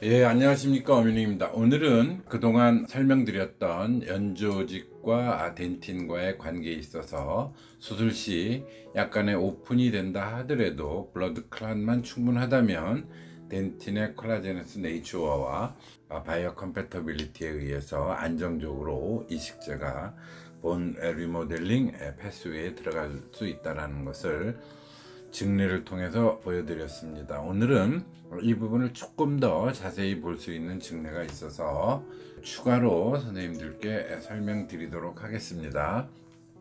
예, 안녕하십니까. 어민입니다. 오늘은 그동안 설명드렸던 연조직과 덴틴과의 관계에 있어서 수술 시 약간의 오픈이 된다 하더라도 블러드 클롯만 충분하다면 덴틴의 콜라제너스 네이처와 바이오 컴패터빌리티에 의해서 안정적으로 이식제가 본 리모델링 패스웨이에 들어갈 수 있다는 것을 증례를 통해서 보여드렸습니다. 오늘은 이 부분을 조금 더 자세히 볼 수 있는 증례가 있어서 추가로 선생님들께 설명드리도록 하겠습니다.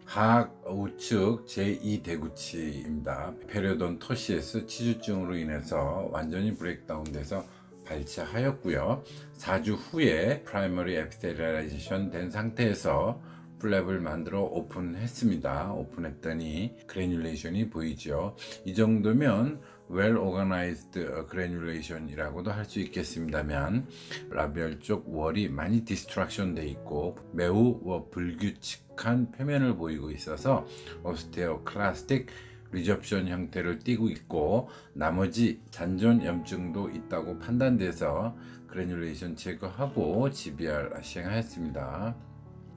하악 우측 제2대구치입니다. 페리오돈토시스 치주증으로 인해서 완전히 브레이크다운 돼서 발치하였고요. 4주 후에 프라이머리 에피테리얼라이제이션 된 상태에서 플랩을 만들어 오픈했습니다. 오픈했더니 그래듈레이션이 보이죠. 이 정도면 well organized granulation이라고도 할 수 있겠습니다만 라비얼 쪽 월이 많이 디스트럭션 돼 있고 매우 불규칙한 표면을 보이고 있어서 오스테오클라스틱 리접션 형태를 띠고 있고 나머지 잔존 염증도 있다고 판단돼서 그래듈레이션 제거하고 GBR 시행하였습니다.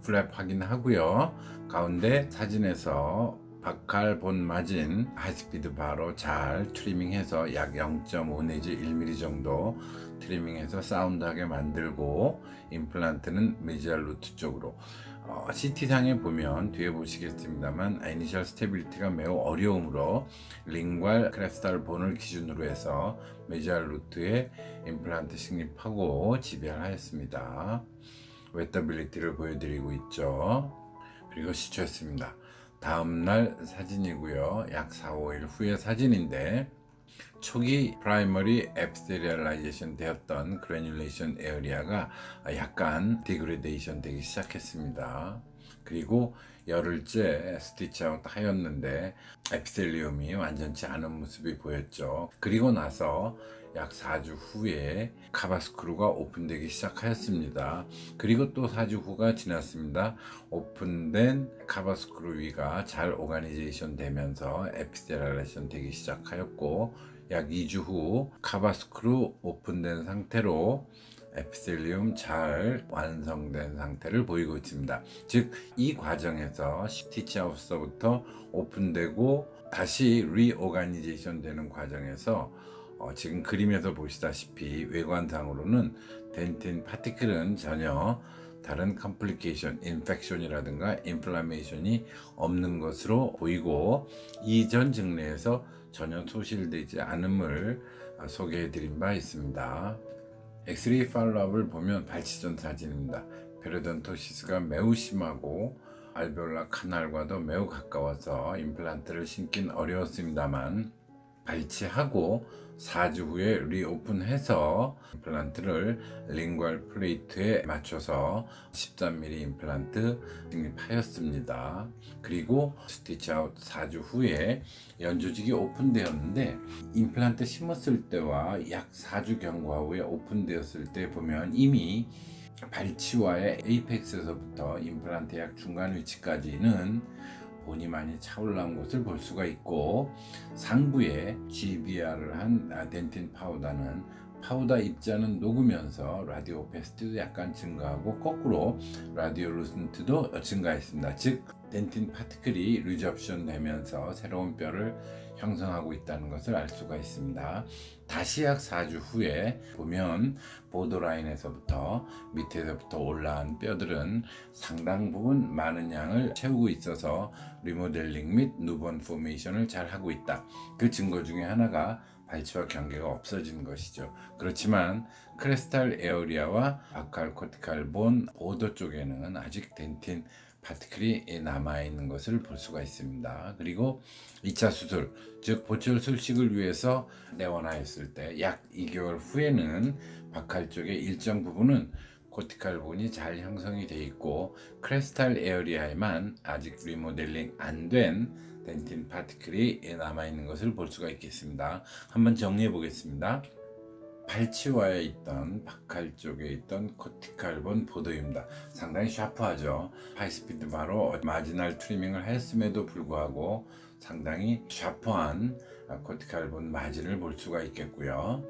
플랩 확인하고요. 가운데 사진에서 박칼 본 마진 하이스피드 바로 잘 트리밍해서 약 0.5 내지 1mm 정도 트리밍해서 사운드하게 만들고 임플란트는 메디알 루트 쪽으로 CT상에 보면 뒤에 보시겠습니다만 이니셜 스테빌리티가 매우 어려우므로 링괄 크레스탈 본을 기준으로 해서 메디알 루트에 임플란트 식립하고 지배하였습니다. 웨터빌리티를 보여드리고 있죠. 그리고 시초했습니다. 다음날 사진이고요. 약 4-5일 후의 사진인데 초기 프라이머리 에피테리얼라이제이션 되었던 그래듈레이션 에어리아가 약간 디그레데이션 되기 시작했습니다. 그리고 열흘째 스티치아웃 하였는데 에피텔리움이 완전치 않은 모습이 보였죠. 그리고 나서 약 4주 후에 카바스크루가 오픈되기 시작하였습니다. 그리고 또 4주 후가 지났습니다. 오픈된 카바스크루 위가 잘 오가니제이션 되면서 에피테리얼레이션 되기 시작하였고 약 2주 후 카바스크루 오픈된 상태로 에피텔리움 잘 완성된 상태를 보이고 있습니다. 즉 이 과정에서 스티치아웃서부터 오픈되고 다시 리오가니제이션 되는 과정에서 지금 그림에서 보시다시피 외관상으로는 덴틴 파티클은 전혀 다른 컴플리케이션, 인펙션이라든가 인플라메이션이 없는 것으로 보이고 이전 증례에서 전혀 소실되지 않음을 소개해 드린 바 있습니다. 엑스레이 팔로업을 보면 발치전 사진입니다. 페리오돈토시스가 매우 심하고 알베올라 카날과도 매우 가까워서 임플란트를 심긴 어려웠습니다만 발치하고 4주 후에 리오픈해서 임플란트를 링괄 플레이트에 맞춰서 13mm 임플란트 식립하였습니다. 그리고 스티치아웃 4주 후에 연조직이 오픈되었는데 임플란트 심었을 때와 약 4주 경과 후에 오픈되었을 때 보면 이미 발치와의 에이펙스에서부터 임플란트 약 중간 위치까지는 본이 많이 차올라온 것을 볼 수가 있고 상부에 GBR을 한 덴틴 파우더는 파우더 입자는 녹으면서 라디오 오페시티도 약간 증가하고 거꾸로 라디오 루센트도 증가했습니다. 즉 덴틴 파티클이 리접션 되면서 새로운 뼈를 형성하고 있다는 것을 알 수가 있습니다. 다시 약 4주 후에 보면 보더라인에서부터 밑에서부터 올라온 뼈들은 상당 부분 많은 양을 채우고 있어서 리모델링 및 누번 포메이션을 잘 하고 있다. 그 증거 중에 하나가 발치와 경계가 없어진 것이죠. 그렇지만 크레스탈 에어리아와 바칼 코티칼 본 보더 쪽에는 아직 덴틴 파티클이 남아있는 것을 볼 수가 있습니다. 그리고 2차 수술, 즉 보철 술식을 위해서 내원하였을 때 약 2개월 후에는 바칼 쪽의 일정 부분은 코티칼 본이 잘 형성이 되어 있고 크레스탈 에어리아에만 아직 리모델링 안 된 덴틴 파티클이 남아있는 것을 볼 수가 있겠습니다. 한번 정리해 보겠습니다. 발치와에 있던 바칼 쪽에 있던 코티칼 본 보도입니다. 상당히 샤프하죠. 하이스피드 바로 마지널 트리밍을 했음에도 불구하고 상당히 샤프한 코티칼 본 마진을 볼 수가 있겠고요.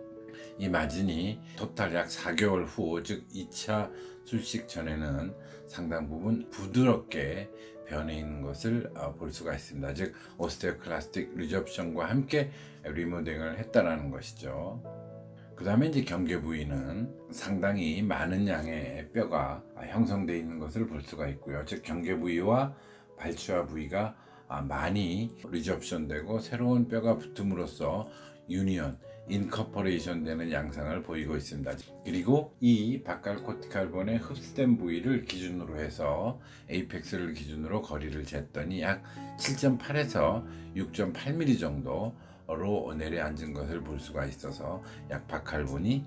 이 마진이 토탈 약 4개월 후, 즉 2차 술식 전에는 상당 부분 부드럽게 변해 있는 것을 볼 수가 있습니다. 즉 오스테오클라스틱 리접션과 함께 리모델링을 했다라는 것이죠. 그 다음에 이제 경계 부위는 상당히 많은 양의 뼈가 형성되어 있는 것을 볼 수가 있고요. 즉 경계 부위와 발치화 부위가 많이 리접션 되고 새로운 뼈가 붙음으로써 유니언, 인커퍼레이션 되는 양상을 보이고 있습니다. 그리고 이 바칼 코티칼 본의 흡수된 부위를 기준으로 해서 에이펙스를 기준으로 거리를 쟀더니 약 7.8에서 6.8mm 정도로 내려앉은 것을 볼 수가 있어서 약 바칼본이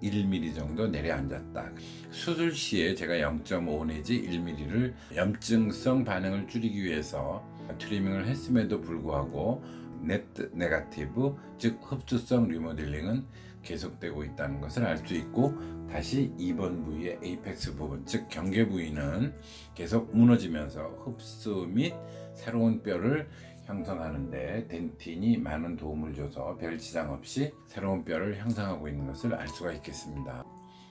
1mm 정도 내려앉았다. 수술 시에 제가 0.5 내지 1mm를 염증성 반응을 줄이기 위해서 트리밍을 했음에도 불구하고 네가티브, 즉 흡수성 리모델링은 계속되고 있다는 것을 알 수 있고, 다시 2번 부위의 에이펙스 부분, 즉 경계 부위는 계속 무너지면서 흡수 및 새로운 뼈를 형성하는데 덴틴이 많은 도움을 줘서 별 지장 없이 새로운 뼈를 형성하고 있는 것을 알 수가 있겠습니다.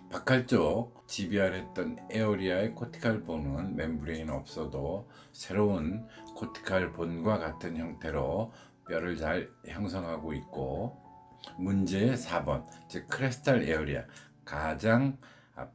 바칼 쪽 GBR 했던 에어리아의 코티칼 본은 멤브레인 없어도 새로운 코티칼 본과 같은 형태로 뼈를 잘 형성하고 있고, 문제의 4번, 즉 크레스탈 에어리아, 가장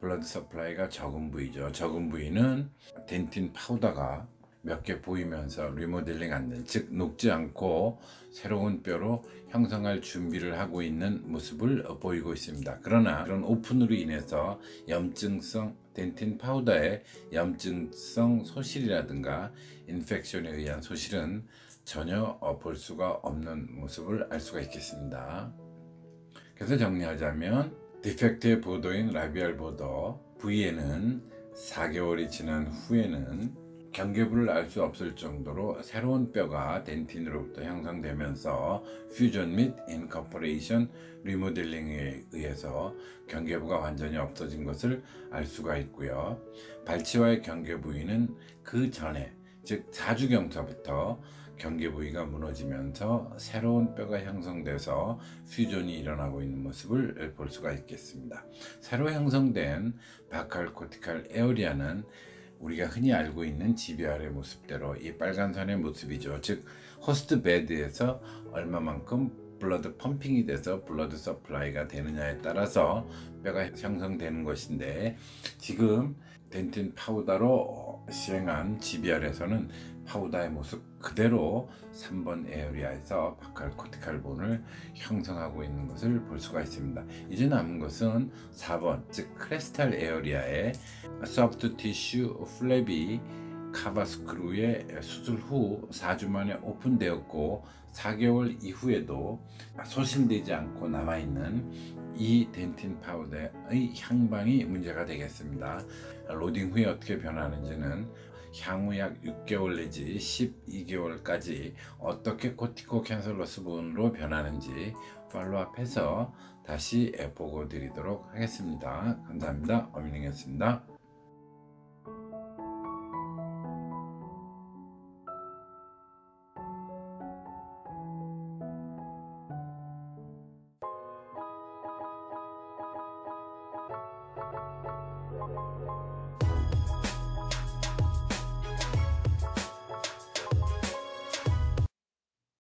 블러드 서플라이가 적은 부위죠. 적은 부위는 덴틴 파우더가 몇 개 보이면서 리모델링 안 된, 즉 녹지 않고 새로운 뼈로 형성할 준비를 하고 있는 모습을 보이고 있습니다. 그러나 그런 오픈으로 인해서 염증성 덴틴 파우더의 염증성 소실이라든가 인펙션에 의한 소실은 전혀 볼 수가 없는 모습을 알 수가 있겠습니다. 그래서 정리하자면 디펙트의 보도인 라비알 보도 부위에는 4개월이 지난 후에는 경계부를 알 수 없을 정도로 새로운 뼈가 덴틴으로부터 형성되면서 퓨전 및 인커퍼레이션 리모델링에 의해서 경계부가 완전히 없어진 것을 알 수가 있고요. 발치와의 경계 부위는 그 전에, 즉 4주경서부터 경계 부위가 무너지면서 새로운 뼈가 형성돼서 퓨전이 일어나고 있는 모습을 볼 수가 있겠습니다. 새로 형성된 바칼 코티칼 에어리아는 우리가 흔히 알고 있는 GBR의 모습대로 이 빨간 선의 모습이죠. 즉 호스트 베드에서 얼마만큼 블러드 펌핑이 돼서 블러드 서플라이가 되느냐에 따라서 뼈가 형성되는 것인데, 지금 덴틴 파우더로 시행한 GBR에서는 파우더의 모습 그대로 3번 에어리아에서 바칼 코티칼 본을 형성하고 있는 것을 볼 수가 있습니다. 이제 남은 것은 4번, 즉 크레스탈 에어리아의 소프트 티슈 플래비 카바스크루의 수술 후 4주 만에 오픈되었고 4개월 이후에도 소실되지 않고 남아있는 이 덴틴 파우더의 향방이 문제가 되겠습니다. 로딩 후에 어떻게 변하는지는 향후 약 6개월 내지 12개월까지 어떻게 코티코 캔슬러스 본으로 변하는지 팔로우업해서 다시 보고 드리도록 하겠습니다. 감사합니다. 어민이었습니다.